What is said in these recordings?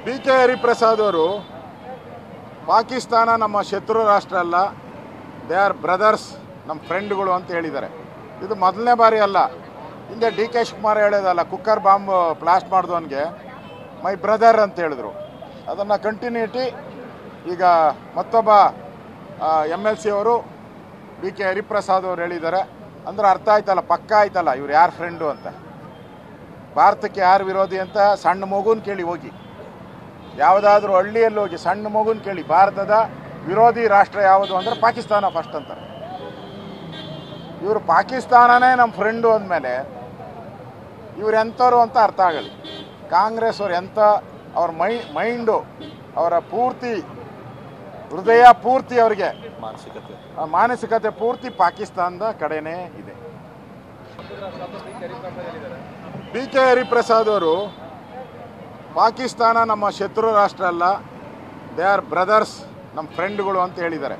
BK. Hariprasad ಅವರು ಪಾಕಿಸ್ತಾನ ನಮ್ಮ ಶತ್ರು ರಾಷ್ಟ್ರ ಅಲ್ಲ, ದೇ ಆರ್ ಬ್ರದರ್ಸ್, ನಮ್ಮ ಫ್ರೆಂಡ್ಗಳು ಅಂತ ಹೇಳಿದ್ದಾರೆ. ಇದು ಮೊದಲನೇ ಬಾರಿ ಅಲ್ಲ. ಹಿಂದೆ ಡಿ.ಕೆ. ಶಿವಕುಮಾರ್ ಹೇಳೋದಲ್ಲ, ಕುಕ್ಕರ್ ಬಾಂಬ್ ಬ್ಲಾಸ್ಟ್ ಮಾಡಿದವನಿಗೆ ಮೈ ಬ್ರದರ್ ಅಂತ ಹೇಳಿದ್ರು. ಅದನ್ನು ಕಂಟಿನ್ಯೂಟಿ ಈಗ ಮತ್ತೊಬ್ಬ MLC ಅವರು ಬಿ.ಕೆ. ಹರಿಪ್ರಸಾದ್ ಅವರು ಹೇಳಿದ್ದಾರೆ. ಅಂದ್ರೆ ಅರ್ಥ ಆಯ್ತಲ್ಲ, ಪಕ್ಕ ಆಯ್ತಲ್ಲ ಇವ್ರು ಯಾರು ಫ್ರೆಂಡು ಅಂತ. ಭಾರತಕ್ಕೆ ಯಾರು ವಿರೋಧಿ ಅಂತ ಸಣ್ಣ ಮಗುನ ಕೇಳಿ ಹೋಗಿ, ಯಾವುದಾದ್ರೂ ಹಳ್ಳಿಯಲ್ಲಿ ಹೋಗಿ ಸಣ್ಣ ಮಗುನ ಕೇಳಿ, ಭಾರತದ ವಿರೋಧಿ ರಾಷ್ಟ್ರ ಯಾವುದು ಅಂದರೆ ಪಾಕಿಸ್ತಾನ ಫಸ್ಟ್ ಅಂತಾರೆ. ಇವರು ಪಾಕಿಸ್ತಾನನೇ ನಮ್ಮ ಫ್ರೆಂಡು ಅಂದಮೇಲೆ ಇವ್ರು ಎಂಥವ್ರು ಅಂತ ಅರ್ಥ ಆಗಲಿ. ಕಾಂಗ್ರೆಸ್ ಅವ್ರು ಎಂಥ, ಅವ್ರ ಮೈಂಡು, ಅವರ ಪೂರ್ತಿ ಹೃದಯ ಪೂರ್ತಿ ಅವರಿಗೆ ಮಾನಸಿಕತೆ ಪೂರ್ತಿ ಪಾಕಿಸ್ತಾನದ ಕಡೆನೇ ಇದೆ. ಬಿ.ಕೆ. ಹರಿಪ್ರಸಾದ್ ಅವರು ಪಾಕಿಸ್ತಾನ ನಮ್ಮ ಶತ್ರು ರಾಷ್ಟ್ರ ಅಲ್ಲ, ದೇ ಆರ್ ಬ್ರದರ್ಸ್, ನಮ್ಮ ಫ್ರೆಂಡ್ಗಳು ಅಂತ ಹೇಳಿದ್ದಾರೆ.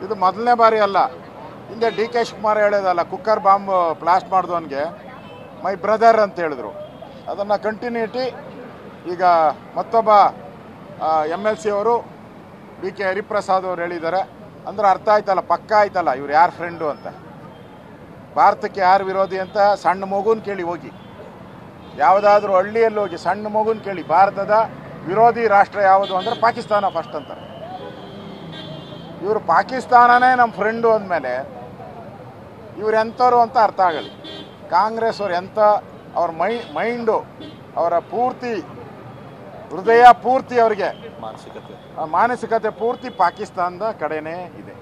ಇದು ಮೊದಲನೇ ಬಾರಿ ಅಲ್ಲ. ಹಿಂದೆ ಡಿ.ಕೆ. ಶಿವಕುಮಾರ್ ಹೇಳೋದಲ್ಲ, ಕುಕ್ಕರ್ ಬಾಂಬ್ ಬ್ಲಾಸ್ಟ್ ಮಾಡಿದವನಿಗೆ ಮೈ ಬ್ರದರ್ ಅಂತ ಹೇಳಿದ್ರು. ಅದನ್ನು ಕಂಟಿನ್ಯೂಟಿ ಈಗ ಮತ್ತೊಬ್ಬ MLC ಅವರು ಬಿ.ಕೆ. ಹರಿಪ್ರಸಾದ್ ಅವರು ಹೇಳಿದ್ದಾರೆ. ಅಂದ್ರೆ ಅರ್ಥ ಆಯ್ತಲ್ಲ, ಪಕ್ಕ ಆಯ್ತಲ್ಲ ಇವ್ರು ಯಾರು ಫ್ರೆಂಡು ಅಂತ. ಭಾರತಕ್ಕೆ ಯಾರು ವಿರೋಧಿ ಅಂತ ಸಣ್ಣ ಮಗುನ ಕೇಳಿ ಹೋಗಿ, ಯಾವುದಾದ್ರೂ ಹಳ್ಳಿಯಲ್ಲಿ ಹೋಗಿ ಸಣ್ಣ ಮಗುನ ಕೇಳಿ, ಭಾರತದ ವಿರೋಧಿ ರಾಷ್ಟ್ರ ಯಾವುದು ಅಂದರೆ ಪಾಕಿಸ್ತಾನ ಫಸ್ಟ್ ಅಂತಾರೆ. ಇವರು ಪಾಕಿಸ್ತಾನನೇ ನಮ್ಮ ಫ್ರೆಂಡು ಅಂದಮೇಲೆ ಇವ್ರು ಎಂಥವ್ರು ಅಂತ ಅರ್ಥ ಆಗಲಿ. ಕಾಂಗ್ರೆಸ್ ಅವ್ರು ಎಂಥ, ಅವ್ರ ಮೈಂಡು, ಅವರ ಪೂರ್ತಿ ಹೃದಯ ಪೂರ್ತಿ ಅವರಿಗೆ ಮಾನಸಿಕತೆ ಪೂರ್ತಿ ಪಾಕಿಸ್ತಾನದ ಕಡೆನೇ ಇದೆ.